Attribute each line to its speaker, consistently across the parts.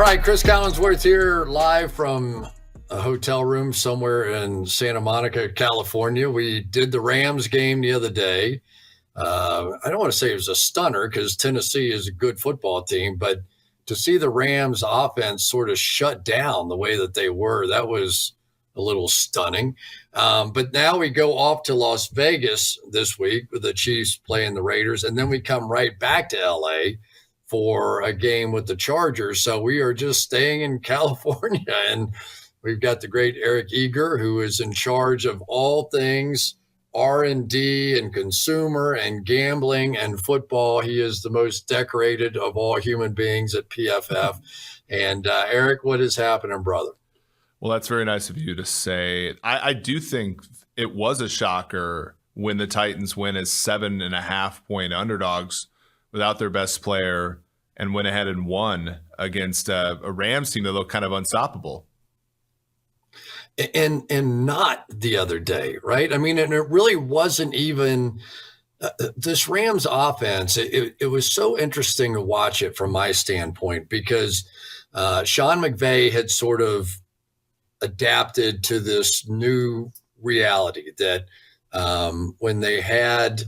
Speaker 1: right, Cris Collinsworth here, live from a hotel room somewhere in Santa Monica, California. We did the Rams game the other day. I don't want to say it was a stunner because Tennessee is a good football team, but to see the Rams offense sort of shut down the way that they were, that was a little stunning. But now we go off to Las Vegas this week with the Chiefs playing the Raiders, and then we come right back to LA for a game with the Chargers. So we are just staying in California, and we've got the great Eric Eager, who is in charge of all things R&D and consumer and gambling and football. He is the most decorated of all human beings at PFF. And Eric, what is happening, brother?
Speaker 2: Well, that's very nice of you to say. I do think it was a shocker when the Titans win as 7.5-point underdogs without their best player and went ahead and won against a Rams team that looked kind of unstoppable.
Speaker 1: And not the other day, right? I mean, and it really wasn't even this Rams offense. It was so interesting to watch it from my standpoint because Sean McVay had sort of adapted to this new reality that when they had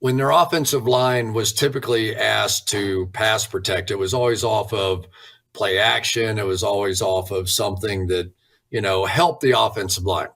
Speaker 1: when their offensive line was typically asked to pass protect, it was always off of play action. It was always off of something that, helped the offensive line.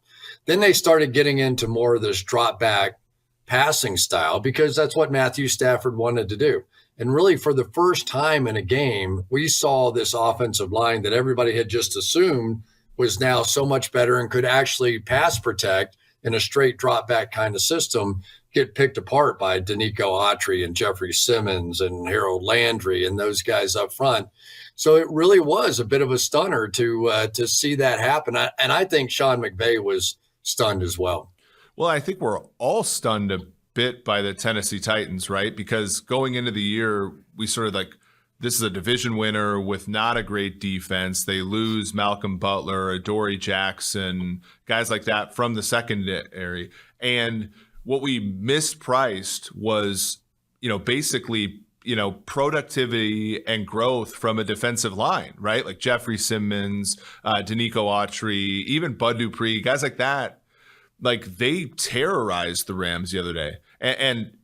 Speaker 1: Then they started getting into more of this drop back passing style because that's what Matthew Stafford wanted to do. And really, for the first time in a game, we saw this offensive line that everybody had just assumed was now so much better and could actually pass protect in a straight drop back kind of system get picked apart by Danico Autry and Jeffrey Simmons and Harold Landry and those guys up front. So it really was a bit of a stunner to see that happen. And I think Sean McVay was stunned as well.
Speaker 2: Well, I think we're all stunned a bit by the Tennessee Titans, right? Because going into the year, we sort of this is a division winner with not a great defense. They lose Malcolm Butler, Adoree Jackson, guys like that from the secondary. And what we mispriced was, basically, productivity and growth from a defensive line, right? Like Jeffrey Simmons, Danico Autry, even Bud Dupree, guys like that. Like they terrorized the Rams the other day. And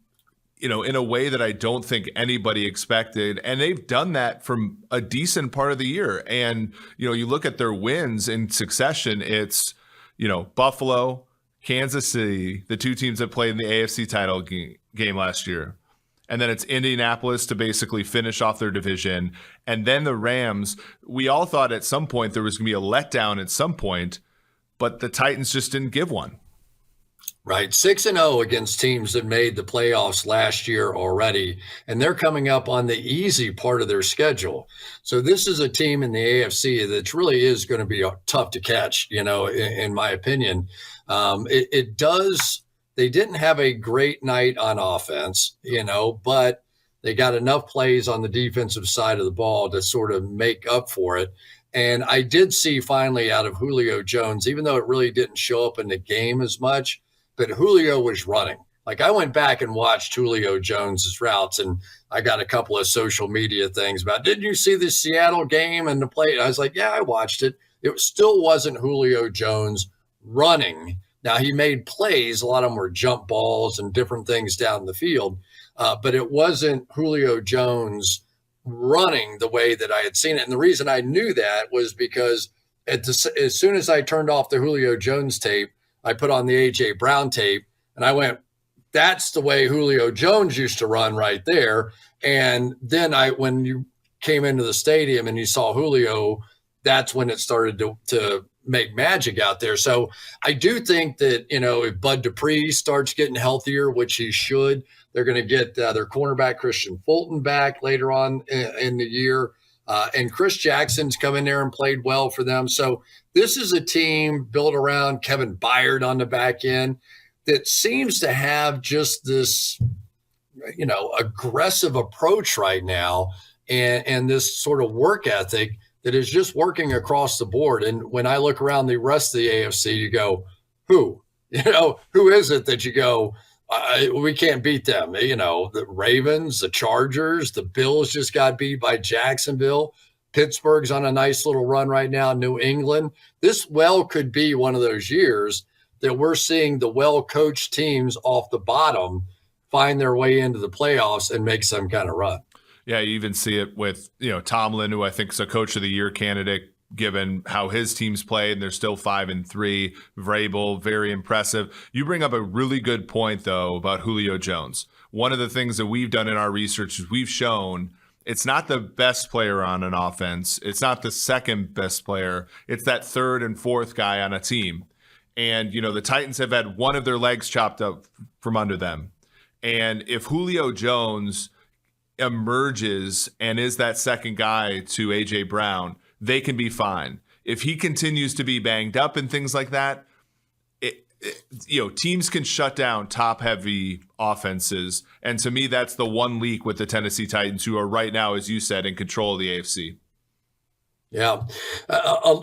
Speaker 2: in a way that I don't think anybody expected. And they've done that from a decent part of the year. And, you look at their wins in succession, it's, Buffalo, Kansas City, the two teams that played in the AFC title game last year. And then it's Indianapolis to basically finish off their division. And then the Rams, we all thought at some point there was going to be a letdown at some point, but the Titans just didn't give one.
Speaker 1: Right. 6-0 against teams that made the playoffs last year already, and they're coming up on the easy part of their schedule. So this is a team in the AFC that really is going to be tough to catch, in my opinion. They didn't have a great night on offense, but they got enough plays on the defensive side of the ball to sort of make up for it. And I did see finally out of Julio Jones, even though it really didn't show up in the game as much, but Julio was running. Like I went back and watched Julio Jones's routes, and I got a couple of social media things about, didn't you see the Seattle game and the play? I was like, yeah, I watched it. It still wasn't Julio Jones running. Now, he made plays. A lot of them were jump balls and different things down the field, but it wasn't Julio Jones running the way that I had seen it. And the reason I knew that was because as soon as I turned off the Julio Jones tape, I put on the A.J. Brown tape, and I went, that's the way Julio Jones used to run right there. And then when you came into the stadium and you saw Julio, that's when it started to make magic out there. So I do think that, if Bud Dupree starts getting healthier, which he should, they're going to get their cornerback Christian Fulton back later on in the year. And Chris Jackson's come in there and played well for them. So this is a team built around Kevin Byard on the back end that seems to have just this, aggressive approach right now and this sort of work ethic that is just working across the board. And when I look around the rest of the AFC, you go, who? Who is it that you go, We can't beat them. You know, the Ravens, the Chargers, the Bills just got beat by Jacksonville. Pittsburgh's on a nice little run right now. New England. This well could be one of those years that we're seeing the well-coached teams off the bottom find their way into the playoffs and make some kind of run.
Speaker 2: Yeah, you even see it with, Tomlin, who I think is a coach of the year candidate, given how his teams played, and they're still 5-3. Vrabel, very impressive. You bring up a really good point, though, about Julio Jones. One of the things that we've done in our research is we've shown it's not the best player on an offense. It's not the second best player. It's that third and fourth guy on a team. And, the Titans have had one of their legs chopped up from under them. And if Julio Jones emerges and is that second guy to A.J. Brown, they can be fine. If he continues to be banged up and things like that, teams can shut down top-heavy offenses. And to me, that's the one leak with the Tennessee Titans, who are right now, as you said, in control of the AFC.
Speaker 1: Yeah.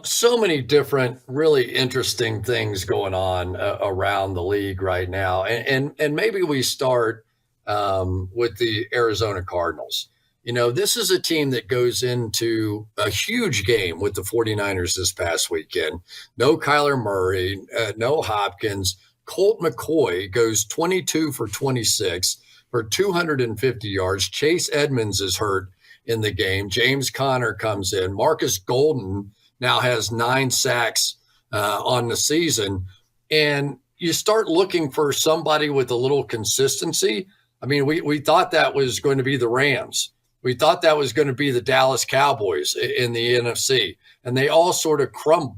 Speaker 1: So many different, really interesting things going on around the league right now. And maybe we start with the Arizona Cardinals. This is a team that goes into a huge game with the 49ers this past weekend. No Kyler Murray, no Hopkins. Colt McCoy goes 22 for 26 for 250 yards. Chase Edmonds is hurt in the game. James Conner comes in. Marcus Golden now has 9 sacks on the season. And you start looking for somebody with a little consistency. I mean, we thought that was going to be the Rams. We thought that was going to be the Dallas Cowboys in the NFC. And they all sort of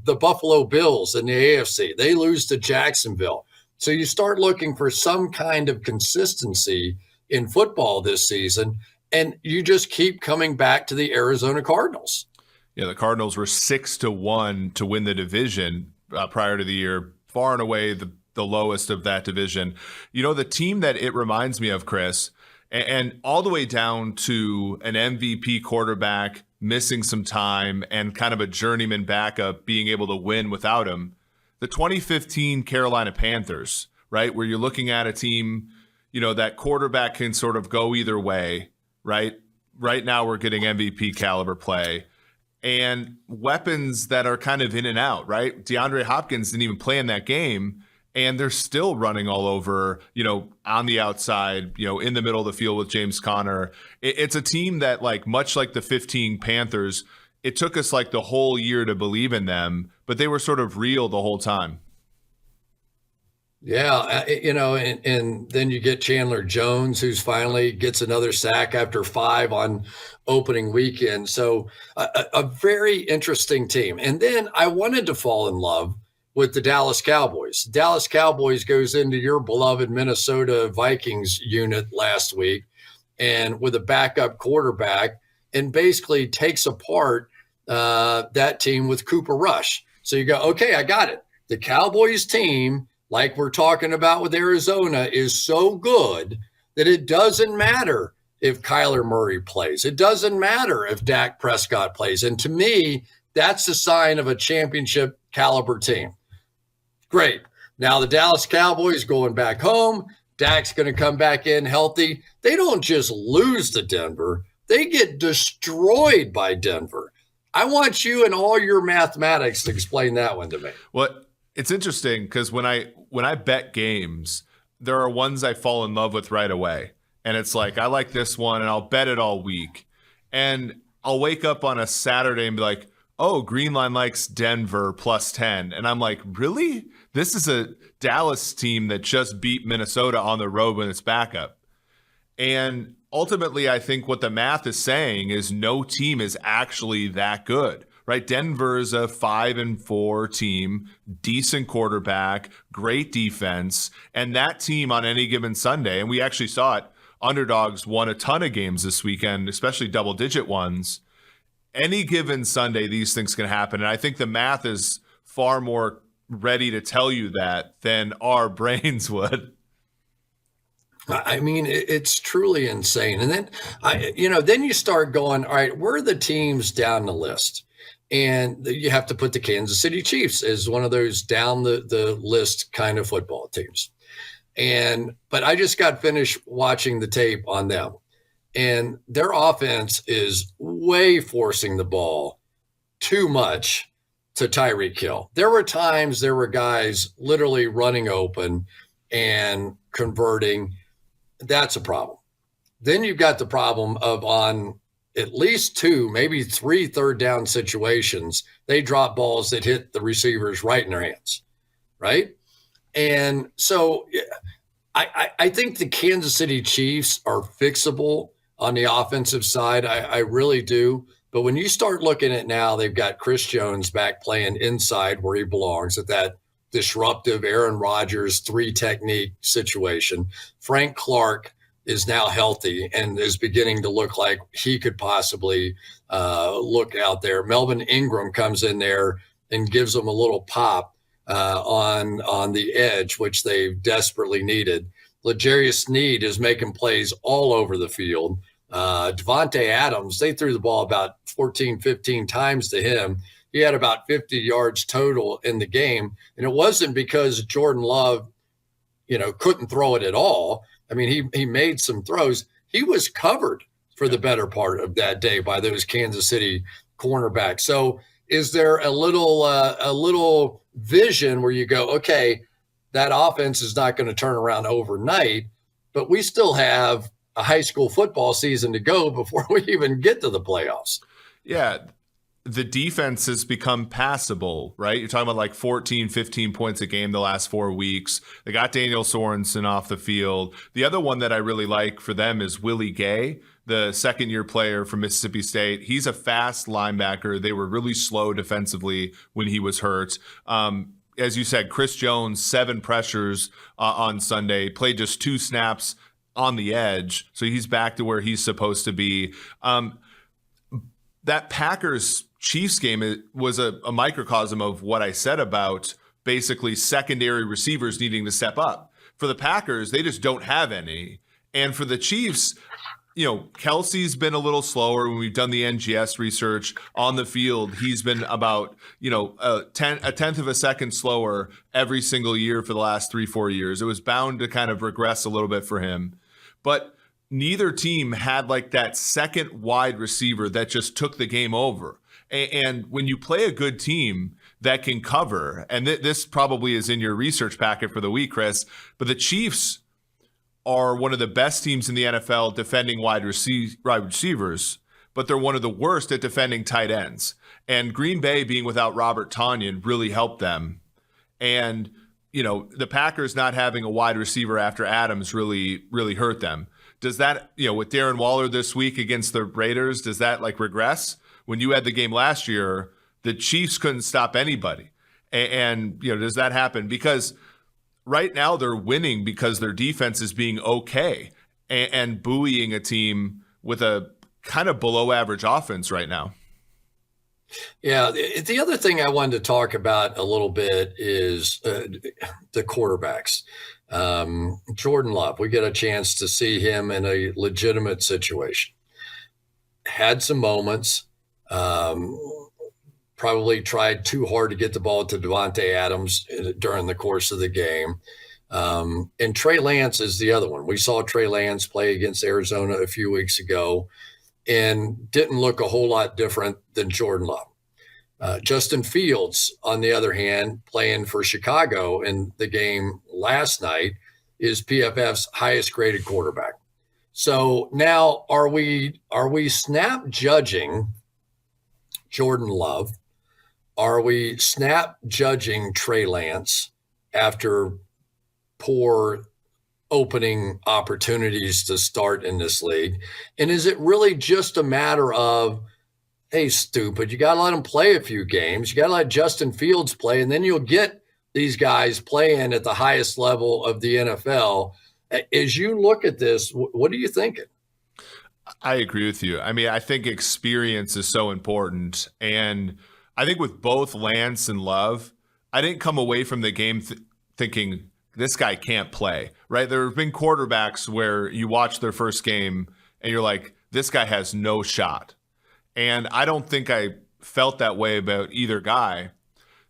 Speaker 1: the Buffalo Bills in the AFC. They lose to Jacksonville. So you start looking for some kind of consistency in football this season, and you just keep coming back to the Arizona Cardinals.
Speaker 2: Yeah, the Cardinals were 6-1 to win the division prior to the year, far and away the lowest of that division. The team that it reminds me of, Chris, and all the way down to an MVP quarterback missing some time and kind of a journeyman backup being able to win without him, the 2015 Carolina Panthers, right, where you're looking at a team, that quarterback can sort of go either way, right? Right now we're getting MVP caliber play and weapons that are kind of in and out, right? DeAndre Hopkins didn't even play in that game, and they're still running all over, on the outside, in the middle of the field with James Conner. It's a team that, much like the 15 Panthers, it took us the whole year to believe in them, but they were sort of real the whole time.
Speaker 1: Yeah, and then you get Chandler Jones, who's finally gets another sack after 5 on opening weekend. So a very interesting team. And then I wanted to fall in love with the Dallas Cowboys. Dallas Cowboys goes into your beloved Minnesota Vikings unit last week and with a backup quarterback and basically takes apart that team with Cooper Rush. So you go, okay, I got it. The Cowboys team, like we're talking about with Arizona, is so good that it doesn't matter if Kyler Murray plays. It doesn't matter if Dak Prescott plays. And to me, that's a sign of a championship caliber team. Great. Now the Dallas Cowboys going back home. Dak's going to come back in healthy. They don't just lose to Denver. They get destroyed by Denver. I want you and all your mathematics to explain that one to me.
Speaker 2: Well, it's interesting because when I bet games, there are ones I fall in love with right away. And it's I like this one and I'll bet it all week. And I'll wake up on a Saturday and be like, oh, Greenline likes Denver +10. And I'm like, really? This is a Dallas team that just beat Minnesota on the road with its backup. And ultimately, I think what the math is saying is no team is actually that good, right? Denver is a 5-4 team, decent quarterback, great defense. And that team on any given Sunday, and we actually saw it, underdogs won a ton of games this weekend, especially double-digit ones. Any given Sunday, these things can happen. And I think the math is far more ready to tell you that than our brains would.
Speaker 1: I mean, it's truly insane. And then, then you start going, all right, where are the teams down the list? And you have to put the Kansas City Chiefs as one of those down the list kind of football teams. But I just got finished watching the tape on them, and their offense is way forcing the ball too much to Tyreek Hill. There were times there were guys literally running open and converting. That's a problem. Then you've got the problem of on at least 2, maybe 3 third down situations, they drop balls that hit the receivers right in their hands, right? And so I think the Kansas City Chiefs are fixable on the offensive side. I really do. But when you start looking at now, they've got Chris Jones back playing inside where he belongs at that disruptive Aaron Rodgers 3 technique situation. Frank Clark is now healthy and is beginning to look like he could possibly look out there. Melvin Ingram comes in there and gives them a little pop on the edge, which they've desperately needed. L'Jarius Sneed is making plays all over the field. Devontae Adams, they threw the ball about 14, 15 times to him. He had about 50 yards total in the game. And it wasn't because Jordan Love, couldn't throw it at all. I mean, he made some throws. He was covered for the better part of that day by those Kansas City cornerbacks. So is there a little vision where you go, okay, that offense is not going to turn around overnight, but we still have a high school football season to go before we even get to the playoffs?
Speaker 2: Yeah. The defense has become passable, right? You're talking about like 14, 15 points a game the last 4 weeks. They got Daniel Sorensen off the field. The other one that I really like for them is Willie Gay, the second-year player from Mississippi State. He's a fast linebacker. They were really slow defensively when he was hurt. As you said, Chris Jones, 7 pressures on Sunday, played just 2 snaps on the edge. So he's back to where he's supposed to be. That Packers-Chiefs game was a microcosm of what I said about basically secondary receivers needing to step up. For the Packers, they just don't have any. And for the Chiefs, Kelsey's been a little slower. When we've done the NGS research on the field, he's been about, a tenth of a second slower every single year for the last 3-4 years. It was bound to kind of regress a little bit for him. But neither team had like that second wide receiver that just took the game over. And when you play a good team that can cover, and this probably is in your research packet for the week, Chris, but the Chiefs are one of the best teams in the NFL defending wide receivers, but they're one of the worst at defending tight ends. And Green Bay being without Robert Tonyan really helped them. And, the Packers not having a wide receiver after Adams really, really hurt them. Does that, with Darren Waller this week against the Raiders, does that regress? When you had the game last year, the Chiefs couldn't stop anybody. And does that happen? Because right now they're winning because their defense is being okay and buoying a team with a kind of below average offense right now.
Speaker 1: Yeah. The other thing I wanted to talk about a little bit is the quarterbacks. Jordan Love, we get a chance to see him in a legitimate situation. Had some moments, probably tried too hard to get the ball to Devontae Adams during the course of the game. And Trey Lance is the other one. We saw Trey Lance play against Arizona a few weeks ago and didn't look a whole lot different than Jordan Love. Justin Fields, on the other hand, playing for Chicago in the game last night, is PFF's highest graded quarterback. So now are we snap judging Jordan Love? Are we snap judging Trey Lance after poor opening opportunities to start in this league? And is it really just a matter of, hey, stupid, you got to let him play a few games. You got to let Justin Fields play, and then you'll get these guys playing at the highest level of the NFL. As you look at this, what are you thinking?
Speaker 2: I agree with you. I mean, I think experience is so important. And I think with both Lance and Love, I didn't come away from the game thinking this guy can't play, right? There have been quarterbacks where you watch their first game and you're like, this guy has no shot. And I don't think I felt that way about either guy.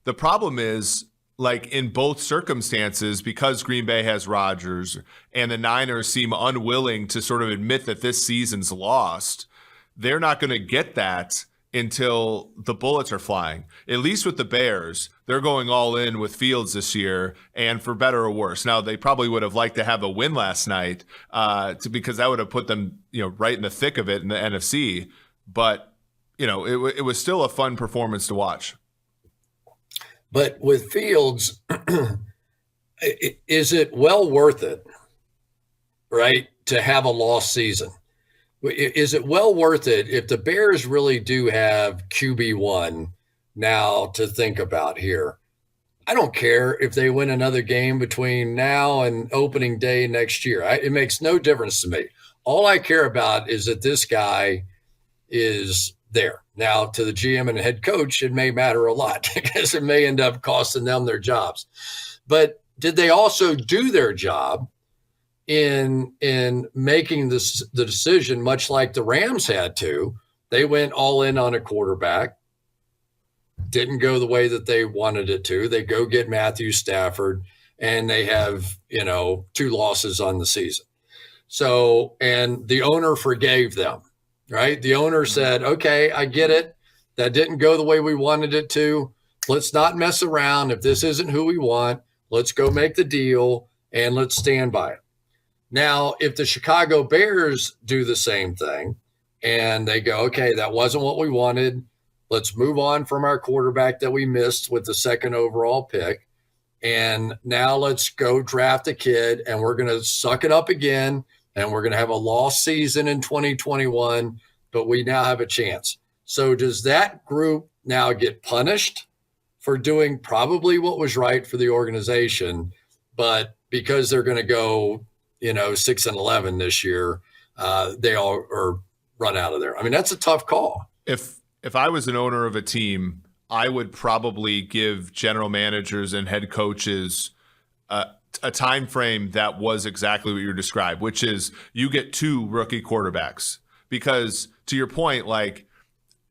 Speaker 2: The problem is like in both circumstances, because Green Bay has Rodgers and the Niners seem unwilling to sort of admit that this season's lost, they're not going to get that until the bullets are flying. At least with the Bears, they're going all in with Fields this year, and for better or worse. Now, they probably would have liked to have a win last night because that would have put them, right in the thick of it in the NFC. But, it was still a fun performance to watch.
Speaker 1: But with Fields, is it well worth it, right, to have a lost season? Is it well worth it if the Bears really do have QB1 now to think about here? I don't care if they win another game between now and opening day next year. It makes no difference to me. All I care about is that this guy is there. Now, to the GM and the head coach, it may matter a lot because it may end up costing them their jobs. But did they also do their job in making the decision, much like the Rams had to? They went all in on a quarterback. Didn't go the way that they wanted it to. They go get Matthew Stafford, and they have, 2 losses on the season. So, and the owner forgave them. Right? The owner said, okay, I get it. That didn't go the way we wanted it to. Let's not mess around. If this isn't who we want, let's go make the deal and let's stand by it. Now, if the Chicago Bears do the same thing and they go, okay, that wasn't what we wanted. Let's move on from our quarterback that we missed with the 2nd overall pick. And now let's go draft a kid, and we're going to suck it up again. And we're going to have a lost season in 2021, but we now have a chance. So does that group now get punished for doing probably what was right for the organization, but because they're going to go, 6-11 this year, they all are run out of there? I mean, that's a tough call.
Speaker 2: If I was an owner of a team, I would probably give general managers and head coaches a time frame that was exactly what you described, which is you get 2 rookie quarterbacks. Because to your point, like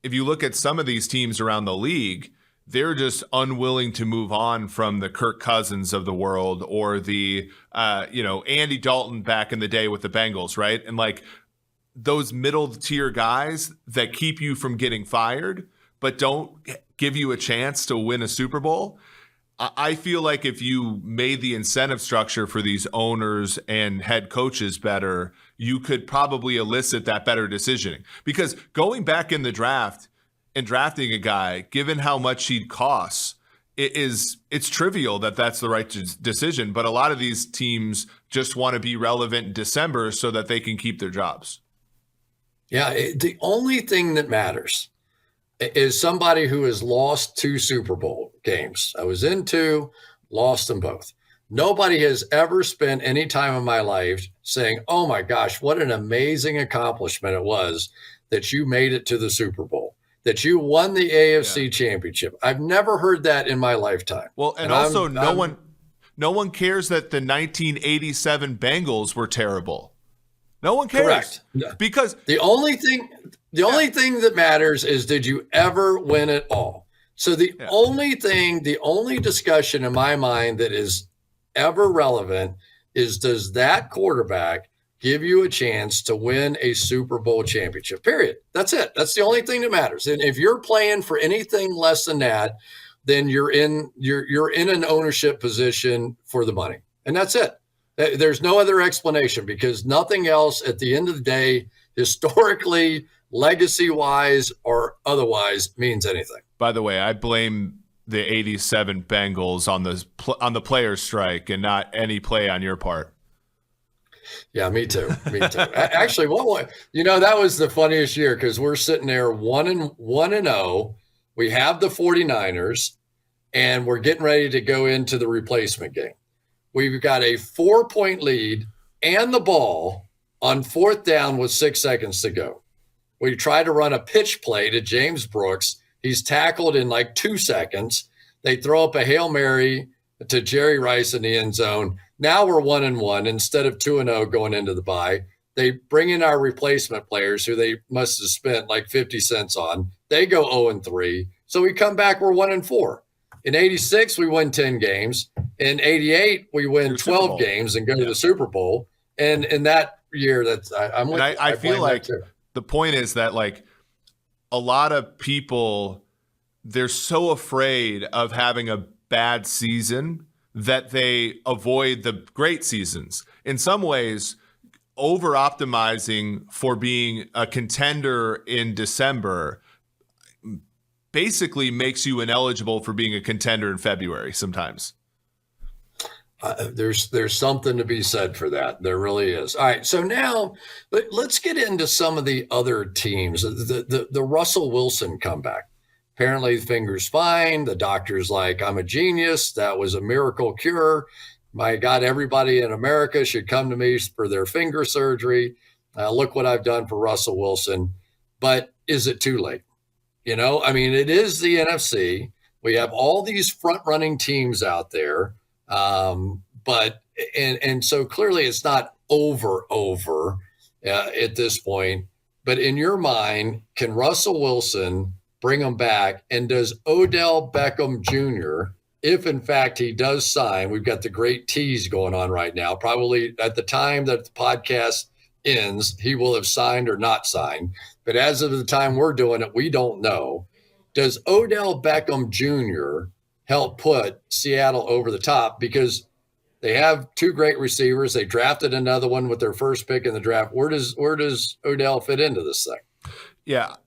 Speaker 2: if you look at some of these teams around the league, they're just unwilling to move on from the Kirk Cousins of the world or the, Andy Dalton back in the day with the Bengals, right? And like those middle tier guys that keep you from getting fired, but don't give you a chance to win a Super Bowl. I feel like if you made the incentive structure for these owners and head coaches better, you could probably elicit that better decisioning. Because going back in the draft and drafting a guy, given how much he costs, it's trivial that that's the right decision. But a lot of these teams just want to be relevant in December so that they can keep their jobs.
Speaker 1: Yeah, the only thing that matters is somebody who has lost 2 Super Bowl games. I was in 2, lost them both. Nobody has ever spent any time in my life saying, oh my gosh, what an amazing accomplishment it was that you made it to the Super Bowl, that you won the AFC Championship. I've never heard that in my lifetime.
Speaker 2: Well, and also no one cares that the 1987 Bengals were terrible. No one cares.
Speaker 1: Correct.
Speaker 2: Because
Speaker 1: the only thing that matters is, did you ever win it all? So the only discussion in my mind that is ever relevant is, does that quarterback give you a chance to win a Super Bowl championship? Period. That's it. That's the only thing that matters. And if you're playing for anything less than that, then you're in an ownership position for the money. And that's it. There's no other explanation, because nothing else at the end of the day, historically, legacy-wise or otherwise, means anything.
Speaker 2: By the way, I blame the 87 Bengals on the players' strike and not any play on your part.
Speaker 1: Yeah, me too. Actually, that was the funniest year, because we're sitting there 1-0. We have the 49ers, and we're getting ready to go into the replacement game. We've got a 4-point lead and the ball on 4th down with 6 seconds to go. We try to run a pitch play to James Brooks. He's tackled in like 2 seconds. They throw up a Hail Mary to Jerry Rice in the end zone. Now we're 1-1 instead of 2-0 going into the bye. They bring in our replacement players, who they must have spent like 50 cents on. They go 0-3. So we come back, we're 1-4. In 86, we win 10 games. In 88, we win 12 games and go to the Super Bowl. And in that year,
Speaker 2: I feel like the point is that like a lot of people, they're so afraid of having a bad season that they avoid the great seasons. In some ways, over optimizing for being a contender in December basically makes you ineligible for being a contender in February sometimes.
Speaker 1: There's something to be said for that. There really is. All right, so now let's get into some of the other teams. The Russell Wilson comeback. Apparently, the finger's fine. The doctor's like, I'm a genius. That was a miracle cure. My God, everybody in America should come to me for their finger surgery. Look what I've done for Russell Wilson. But is it too late? You know, I mean, it is the NFC. We have all these front-running teams out there. But so clearly it's not over at this point. But in your mind, can Russell Wilson bring him back? And does Odell Beckham Jr., if in fact he does sign, we've got the great tease going on right now, probably at the time that the podcast ends, he will have signed or not signed. But as of the time we're doing it, we don't know. Does Odell Beckham Jr. help put Seattle over the top? Because they have two great receivers. They drafted another one with their first pick in the draft. Where does Odell fit into this thing?
Speaker 2: Yeah.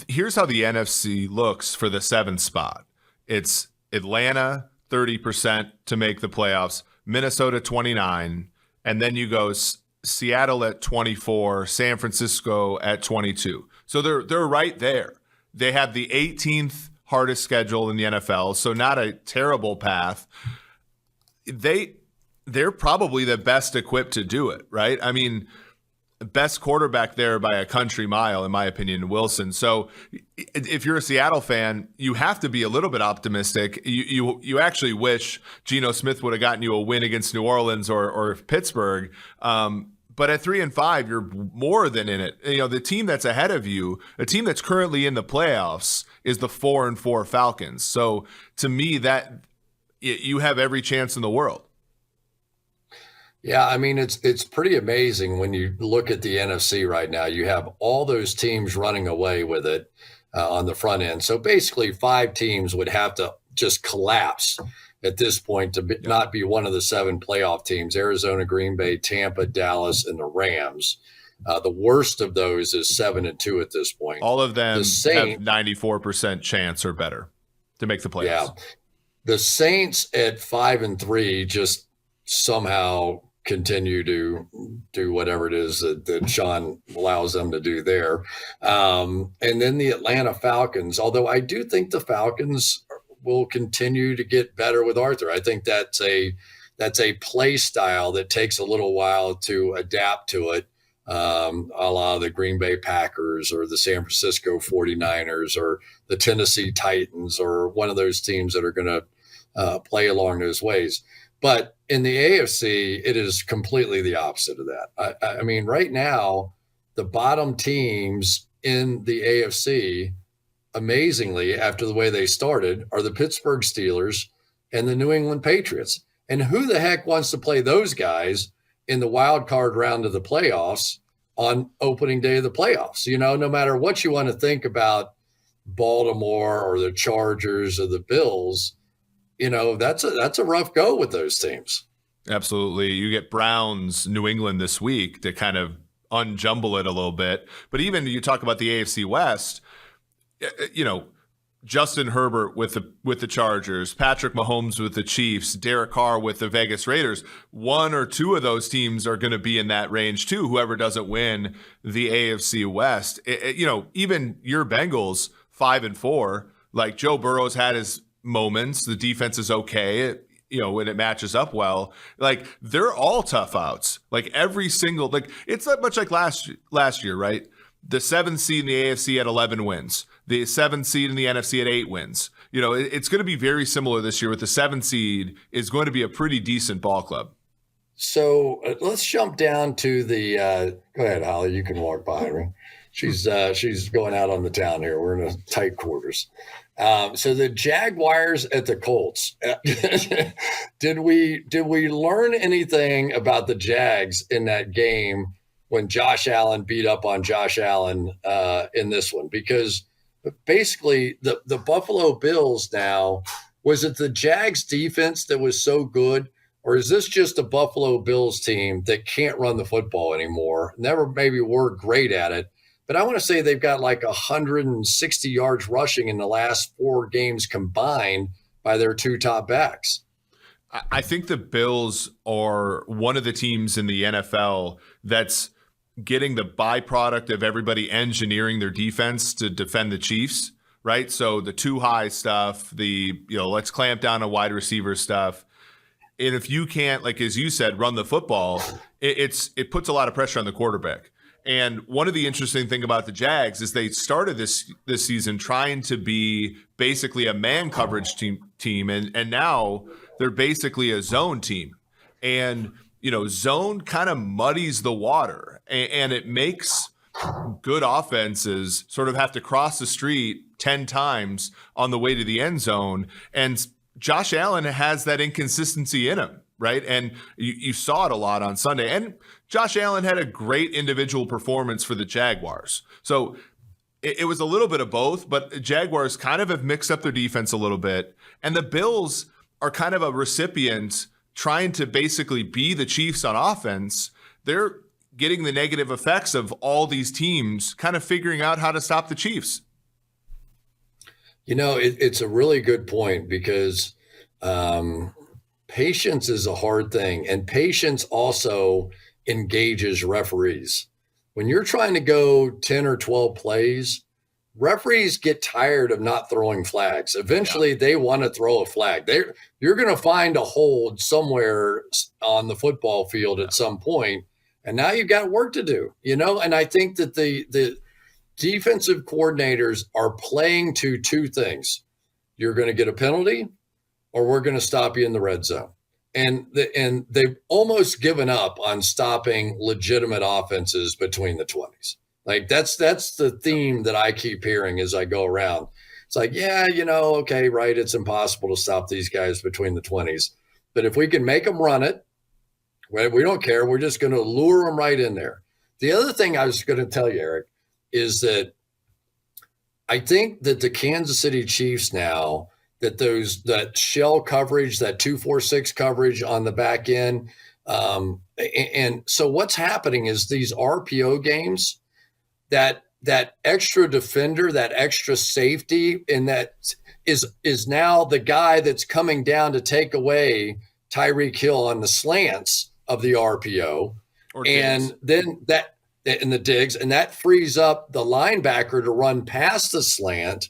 Speaker 2: Here's how the NFC looks for the 7th spot. It's Atlanta, 30% to make the playoffs, Minnesota, 29%, and then you go Seattle at 24%, San Francisco at 22%. So they're right there. They have the 18th hardest schedule in the NFL, so not a terrible path. They're probably the best equipped to do it, right? I mean, best quarterback there by a country mile, in my opinion, Wilson. So if you're a Seattle fan, you have to be a little bit optimistic. You actually wish Geno Smith would have gotten you a win against New Orleans or Pittsburgh. But at 3-5, you're more than in it. You know, the team that's ahead of you, a team that's currently in the playoffs, is the 4-4 Falcons. So to me, that you have every chance in the world.
Speaker 1: Yeah, I mean, it's pretty amazing when you look at the NFC right now. You have all those teams running away with it on the front end. So basically 5 teams would have to just collapse at this point to not be one of the 7 playoff teams: Arizona, Green Bay, Tampa, Dallas, and the Rams. The worst of those is 7-2 at this point.
Speaker 2: All of them have 94% chance or better to make the playoffs.
Speaker 1: Yeah. The Saints at 5-3 just somehow continue to do whatever it is that Sean allows them to do there. And then the Atlanta Falcons, although I do think the Falcons will continue to get better with Arthur. I think that's a play style that takes a little while to adapt to it, a la the Green Bay Packers or the San Francisco 49ers or the Tennessee Titans or one of those teams that are going to play along those ways. But in the AFC, it is completely the opposite of that. I mean, right now, the bottom teams in the AFC, amazingly, after the way they started, are the Pittsburgh Steelers and the New England Patriots. And who the heck wants to play those guys in the wild card round of the playoffs on opening day of the playoffs? You know, no matter what you want to think about Baltimore or the Chargers or the Bills, you know, that's a rough go with those teams.
Speaker 2: Absolutely. You get Browns, New England this week to kind of unjumble it a little bit. But even you talk about the AFC West, you know, Justin Herbert with the Chargers, Patrick Mahomes with the Chiefs, Derek Carr with the Vegas Raiders. 1 or 2 of those teams are going to be in that range too, whoever doesn't win the AFC West. You know, even your Bengals, 5-4, like Joe Burrow's had his moments. The defense is okay, you know, when it matches up well. Like, they're all tough outs. Like, every single, like, it's not much like last year, right? The 7th seed in the AFC at 11 wins. The 7th seed in the NFC at 8 wins. You know, it's going to be very similar this year with the 7th seed is going to be a pretty decent ball club.
Speaker 1: So let's jump down to the go ahead, Holly. You can walk behind me. She's going out on the town here. We're in a tight quarters. So the Jaguars at the Colts. Did we learn anything about the Jags in that game when Josh Allen beat up on Josh Allen in this one? Because basically the Buffalo Bills now, was it the Jags defense that was so good, or is this just a Buffalo Bills team that can't run the football anymore? Never maybe were great at it, but I want to say they've got like 160 yards rushing in the last 4 games combined by their 2 top backs.
Speaker 2: I think the Bills are one of the teams in the NFL that's getting the byproduct of everybody engineering their defense to defend the Chiefs, right? So the too high stuff, let's clamp down on wide receiver stuff. And if you can't, like as you said, run the football, it puts a lot of pressure on the quarterback. And one of the interesting thing about the Jags is they started this season trying to be basically a man coverage team, and now they're basically a zone team. And zone kind of muddies the water, and it makes good offenses sort of have to cross the street 10 times on the way to the end zone. And Josh Allen has that inconsistency in him, right? And you saw it a lot on Sunday. And Josh Allen had a great individual performance for the Jaguars. So it was a little bit of both, but the Jaguars kind of have mixed up their defense a little bit. And the Bills are kind of a recipient trying to basically be the Chiefs on offense. They're getting the negative effects of all these teams kind of figuring out how to stop the Chiefs.
Speaker 1: It's a really good point because patience is a hard thing, and patience also engages referees. When you're trying to go 10 or 12 plays, referees get tired of not throwing flags. Eventually, they want to throw a flag. You're going to find a hold somewhere on the football field at some point, and now you've got work to do. And I think that the defensive coordinators are playing to 2 things. You're going to get a penalty, or we're going to stop you in the red zone. And they've almost given up on stopping legitimate offenses between the 20s. Like that's the theme that I keep hearing as I go around. It's like, okay, right. It's impossible to stop these guys between the 20s. But if we can make them run it, we don't care. We're just going to lure them right in there. The other thing I was going to tell you, Eric, is that I think that the Kansas City Chiefs now, that shell coverage, that 2-4-6 coverage on the back end. And so what's happening is these RPO games, that extra defender, that extra safety, and that is now the guy that's coming down to take away Tyreek Hill on the slants of the RPO. And then that in the digs, and that frees up the linebacker to run past the slant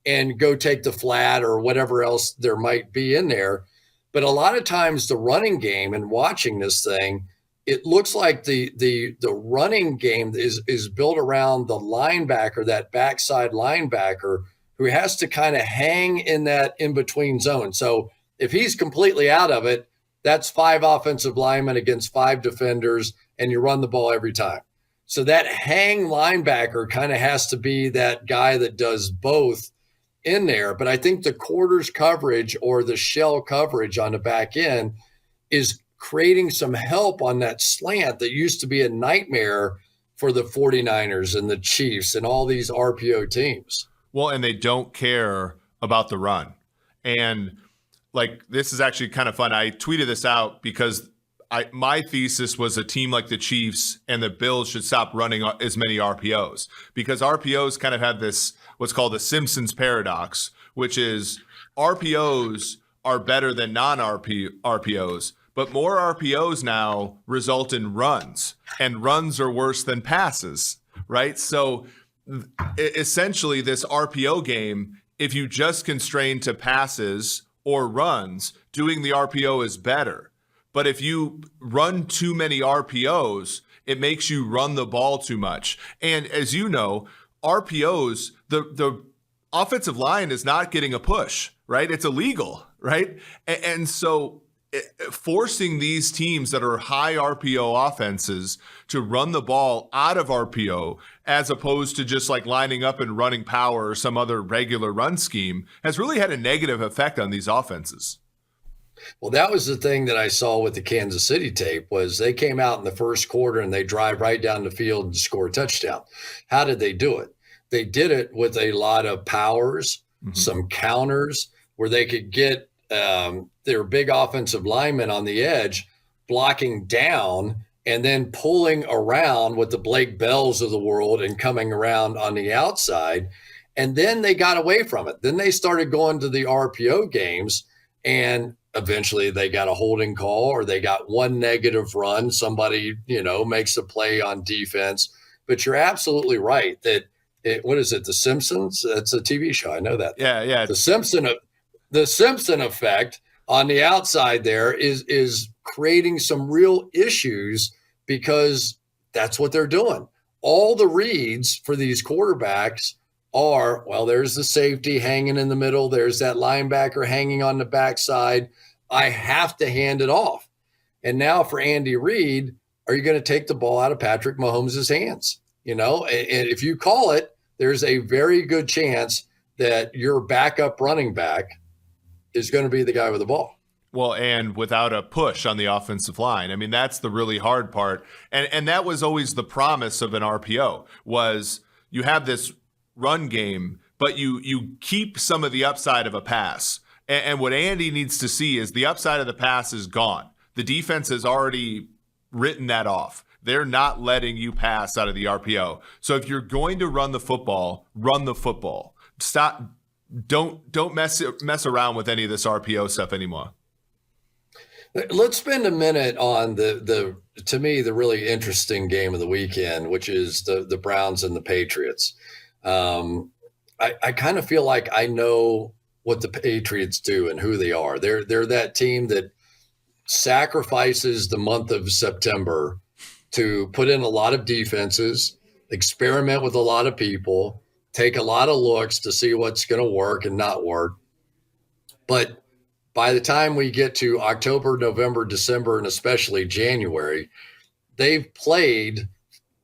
Speaker 1: and go take the flat or whatever else there might be in there. But a lot of times the running game, and watching this thing, it looks like the running game is built around the linebacker, that backside linebacker, who has to kind of hang in that in-between zone. So if he's completely out of it, that's 5 offensive linemen against 5 defenders, and you run the ball every time. So that hang linebacker kind of has to be that guy that does both in there. But I think the quarters coverage or the shell coverage on the back end is creating some help on that slant that used to be a nightmare for the 49ers and the Chiefs and all these RPO teams.
Speaker 2: Well, and they don't care about the run. And this is actually kind of fun. I tweeted this out because my thesis was a team like the Chiefs and the Bills should stop running as many RPOs, because RPOs kind of have this, what's called the Simpsons paradox, which is RPOs are better than non-RPOs, but more RPOs now result in runs, and runs are worse than passes, right? So essentially this RPO game, if you just constrain to passes or runs, doing the RPO is better. But if you run too many RPOs, it makes you run the ball too much. And as you know, RPOs, the offensive line is not getting a push, right? It's illegal, right? And so forcing these teams that are high RPO offenses to run the ball out of RPO as opposed to just like lining up and running power or some other regular run scheme has really had a negative effect on these offenses.
Speaker 1: Well, that was the thing that I saw with the Kansas City tape was they came out in the first quarter and they drive right down the field and score a touchdown. How did they do it? They did it with a lot of powers, some counters where they could get their big offensive linemen on the edge blocking down and then pulling around with the Blake Bells of the world and coming around on the outside. And then they got away from it. Then they started going to the RPO games, and eventually they got a holding call or they got one negative run. Somebody, makes a play on defense. But you're absolutely right that what is it? The Simpsons? It's a TV show. I know that.
Speaker 2: Yeah.
Speaker 1: The Simpson effect on the outside there is creating some real issues because that's what they're doing. All the reads for these quarterbacks are, well, there's the safety hanging in the middle. There's that linebacker hanging on the backside. I have to hand it off. And now for Andy Reid, are you going to take the ball out of Patrick Mahomes' hands? And if you call it, there's a very good chance that your backup running back is going to be the guy with the ball.
Speaker 2: Well, and without a push on the offensive line. I mean, that's the really hard part. And that was always the promise of an RPO was you have this run game, but you keep some of the upside of a pass. And what Andy needs to see is the upside of the pass is gone. The defense has already written that off. They're not letting you pass out of the RPO. So if you're going to run the football, run the football. Stop. Don't mess around with any of this RPO stuff anymore.
Speaker 1: Let's spend a minute on the to me the really interesting game of the weekend, which is the Browns and the Patriots. I kind of feel like I know what the Patriots do and who they are. They're that team that sacrifices the month of September to put in a lot of defenses, experiment with a lot of people, take a lot of looks to see what's going to work and not work. But by the time we get to October, November, December, and especially January, they've played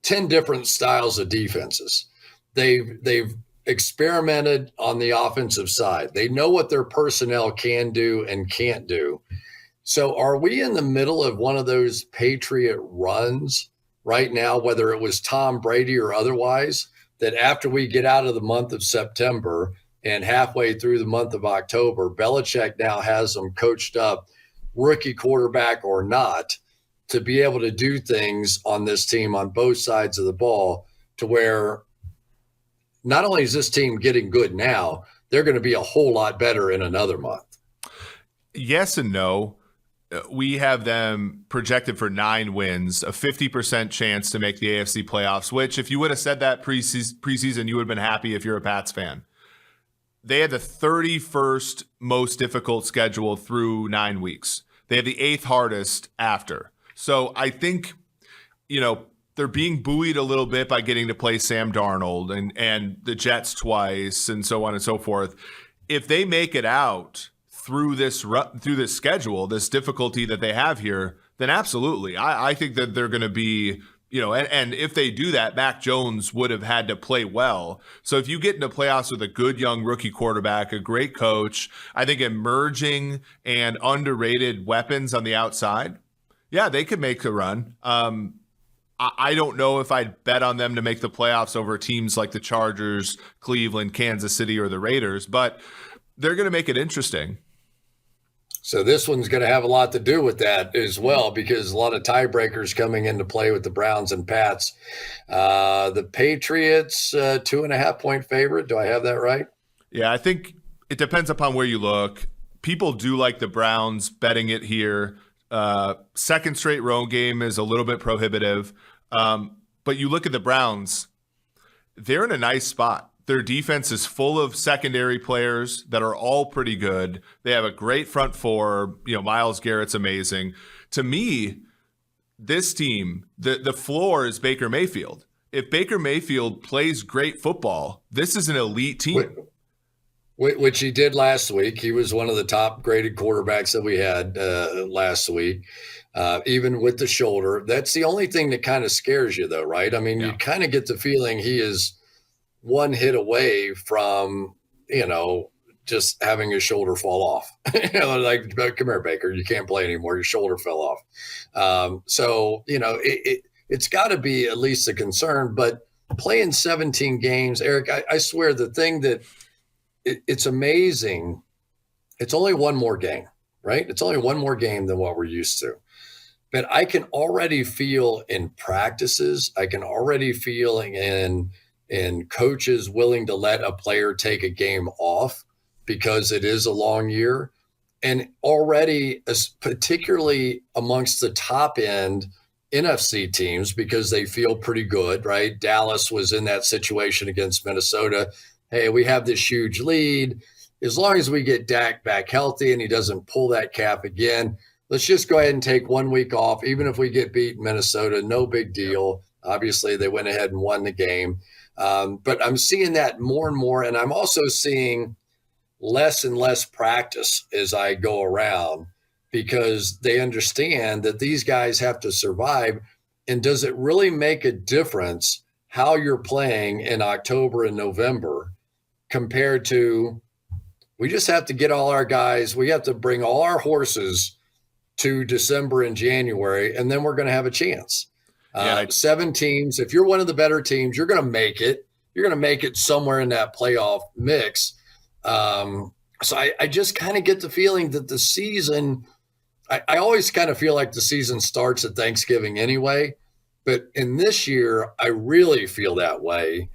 Speaker 1: 10 different styles of defenses. They've experimented on the offensive side. They know what their personnel can do and can't do. So are we in the middle of one of those Patriot runs right now, whether it was Tom Brady or otherwise, that after we get out of the month of September and halfway through the month of October, Belichick now has them coached up, rookie quarterback or not, to be able to do things on this team on both sides of the ball to where not only is this team getting good now, they're going to be a whole lot better in another month.
Speaker 2: Yes and no. We have them projected for 9 wins, a 50% chance to make the AFC playoffs, which if you would have said that preseason, you would have been happy if you're a Pats fan. They had the 31st most difficult schedule through 9 weeks. They have the 8th hardest after. So I think, they're being buoyed a little bit by getting to play Sam Darnold and the Jets twice and so on and so forth. If they make it out through this schedule, this difficulty that they have here, then absolutely. I think that they're going to be, and if they do that, Mac Jones would have had to play well. So if you get into playoffs with a good young rookie quarterback, a great coach, I think emerging and underrated weapons on the outside, yeah, they could make a run. I don't know if I'd bet on them to make the playoffs over teams like the Chargers, Cleveland, Kansas City, or the Raiders, but they're going to make it interesting.
Speaker 1: So this one's going to have a lot to do with that as well, because a lot of tiebreakers coming into play with the Browns and Pats. The Patriots, 2.5-point favorite. Do I have that right?
Speaker 2: Yeah, I think it depends upon where you look. People do like the Browns betting it here. Second straight road game is a little bit prohibitive. But you look at the Browns, they're in a nice spot. Their defense is full of secondary players that are all pretty good. They have a great front four. Myles Garrett's amazing. To me, this team, the floor is Baker Mayfield. If Baker Mayfield plays great football, this is an elite team.
Speaker 1: which he did last week. He was one of the top graded quarterbacks that we had last week, even with the shoulder. That's the only thing that kind of scares you, though, right? I mean, you kind of get the feeling he is one hit away from, just having his shoulder fall off. Like, come here, Baker, you can't play anymore. Your shoulder fell off. So, it's got to be at least a concern. But playing 17 games, Eric, I swear the thing that it's amazing. It's only one more game, right? It's only one more game than what we're used to. But I can already feel in practices, I can already feel in coaches willing to let a player take a game off because it is a long year. And already, particularly amongst the top end NFC teams, because they feel pretty good, right? Dallas was in that situation against Minnesota. Hey, we have this huge lead. As long as we get Dak back healthy and he doesn't pull that cap again, let's just go ahead and take 1 week off. Even if we get beat in Minnesota, no big deal. Obviously, they went ahead and won the game. But I'm seeing that more and more. And I'm also seeing less and less practice as I go around because they understand that these guys have to survive. And does it really make a difference how you're playing in October and November compared to we just have to get all our guys, we have to bring all our horses to December and January, and then we're going to have a chance. 7 teams. If you're one of the better teams, you're going to make it. You're going to make it somewhere in that playoff mix. So I just kind of get the feeling that the season, I always kind of feel like the season starts at Thanksgiving anyway. But in this year, I really feel that way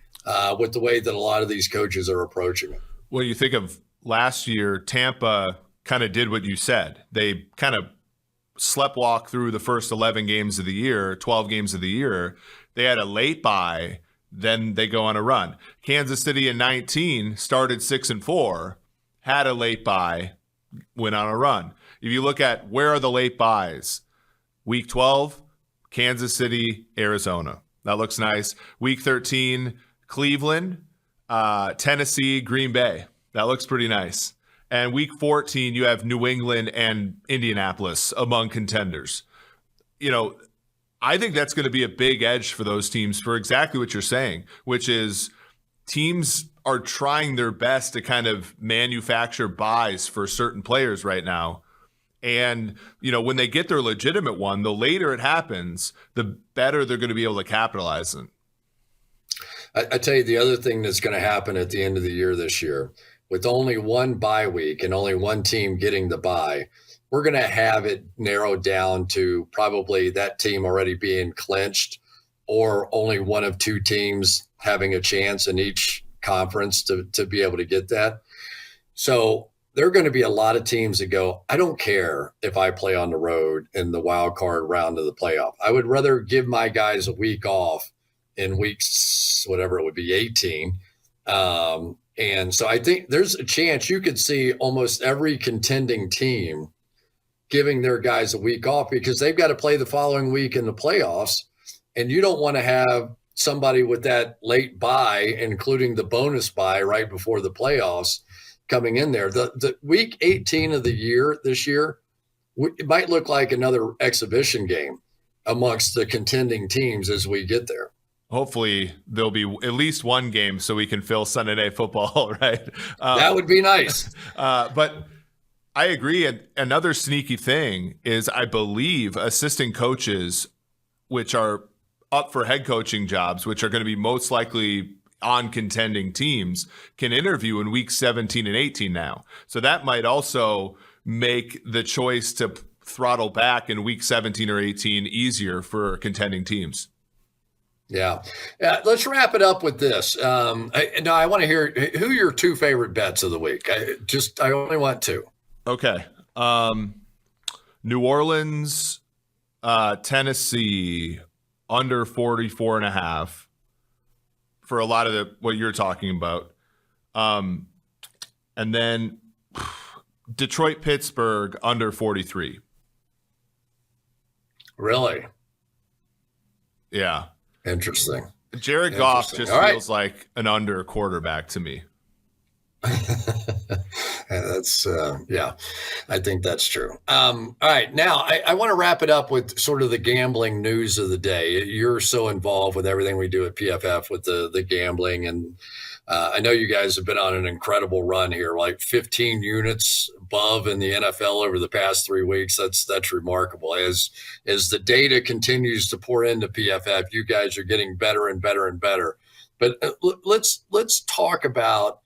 Speaker 1: with the way that a lot of these coaches are approaching it.
Speaker 2: Well, you think of last year, Tampa kind of did what you said. They kind of sleptwalk through the first 11 games of the year, 12 games of the year. They had a late bye, then they go on a run. Kansas City in 19 started 6-4, had a late bye, went on a run. If you look at where are the late buys, week 12, Kansas City, Arizona. That looks nice. Week 13, Cleveland, Tennessee, Green Bay. That looks pretty nice. And week 14, you have New England and Indianapolis among contenders. I think that's going to be a big edge for those teams for exactly what you're saying, which is teams are trying their best to kind of manufacture buys for certain players right now. And, when they get their legitimate one, the later it happens, the better they're going to be able to capitalize on.
Speaker 1: I tell you, the other thing that's going to happen at the end of the year this year, with only one bye week and only one team getting the bye, we're going to have it narrowed down to probably that team already being clinched or only one of two teams having a chance in each conference to be able to get that. So there are going to be a lot of teams that go, I don't care if I play on the road in the wild card round of the playoff. I would rather give my guys a week off in weeks, whatever it would be, 18. And so I think there's a chance you could see almost every contending team giving their guys a week off because they've got to play the following week in the playoffs. And you don't want to have somebody with that late bye, including the bonus bye right before the playoffs coming in there. The week 18 of the year this year, it might look like another exhibition game amongst the contending teams as we get there.
Speaker 2: Hopefully there'll be at least one game so we can fill Sunday Night Football, right?
Speaker 1: That would be nice.
Speaker 2: But I agree. And another sneaky thing is I believe assistant coaches, which are up for head coaching jobs, which are going to be most likely on contending teams, can interview in week 17 and 18 now. So that might also make the choice to throttle back in week 17 or 18 easier for contending teams.
Speaker 1: Yeah. Let's wrap it up with this. I want to hear who are your two favorite bets of the week. I only want two.
Speaker 2: Okay. New Orleans, Tennessee, under 44.5 for a lot of what you're talking about. And then Detroit, Pittsburgh, under 43.
Speaker 1: Really?
Speaker 2: Yeah.
Speaker 1: Interesting.
Speaker 2: Jared Goff just feels like an under quarterback to me.
Speaker 1: That's yeah, I think that's true. All right, now I want to wrap it up with sort of the gambling news of the day. You're so involved with everything we do at PFF with the gambling, and I know you guys have been on an incredible run here, like 15 units above in the NFL over the past 3 weeks. That's remarkable. As the data continues to pour into PFF, you guys are getting better and better and better. But let's talk about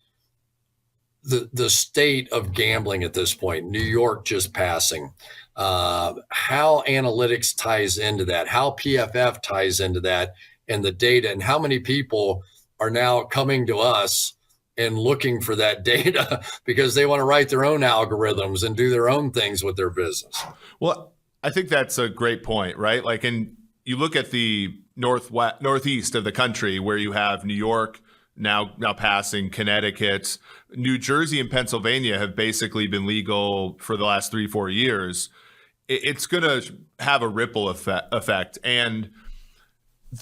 Speaker 1: the state of gambling at this point. New York just passing. How analytics ties into that, how PFF ties into that, and the data, and how many people are now coming to us and looking for that data because they want to write their own algorithms and do their own things with their business.
Speaker 2: Well, I think that's a great point, right? Like, and you look at the northeast of the country where you have New York now passing, Connecticut, New Jersey and Pennsylvania have basically been legal for the last 3-4 years. It's going to have a ripple effect. And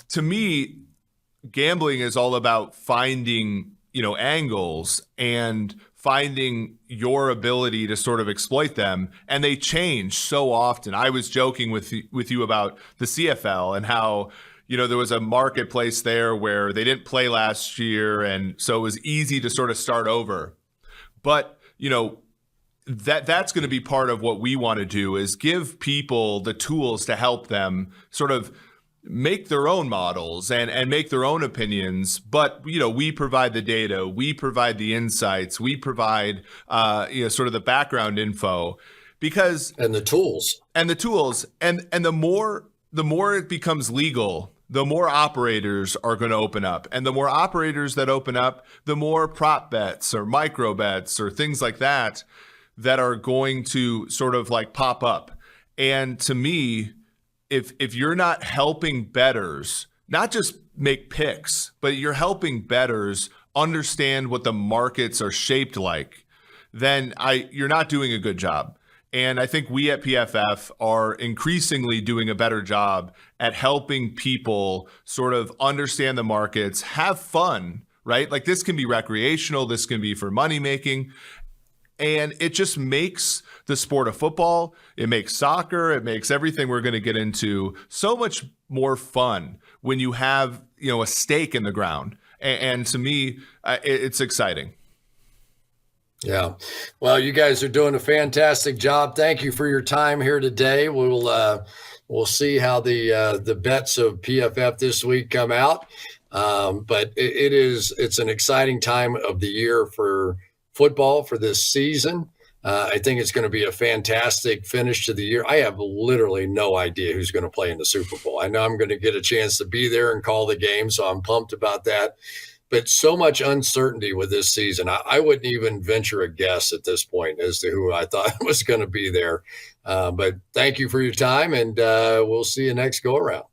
Speaker 2: to me, gambling is all about finding, angles and finding your ability to sort of exploit them. And they change so often. I was joking with you about the CFL and how, there was a marketplace there where they didn't play last year. And so it was easy to sort of start over. But, that's going to be part of what we want to do is give people the tools to help them sort of make their own models and make their own opinions. But, we provide the data, we provide the insights, we provide, sort of the background info
Speaker 1: and the tools
Speaker 2: and the more it becomes legal, the more operators are going to open up. And the more operators that open up, the more prop bets or micro bets or things like that are going to sort of like pop up. And to me, if you're not helping bettors, not just make picks, but you're helping bettors understand what the markets are shaped like, then you're not doing a good job. And I think we at PFF are increasingly doing a better job at helping people sort of understand the markets, have fun, right? Like this can be recreational, this can be for money making. And it just makes the sport of football, it makes soccer, it makes everything we're going to get into so much more fun when you have, a stake in the ground. And to me, it's exciting.
Speaker 1: Yeah. Well, you guys are doing a fantastic job. Thank you for your time here today. We'll see how the bets of PFF this week come out. But it's an exciting time of the year for football for this season. I think it's going to be a fantastic finish to the year. I have literally no idea who's going to play in the Super Bowl. I know I'm going to get a chance to be there and call the game, so I'm pumped about that. But so much uncertainty with this season. I wouldn't even venture a guess at this point as to who I thought was going to be there. But thank you for your time, and we'll see you next go around.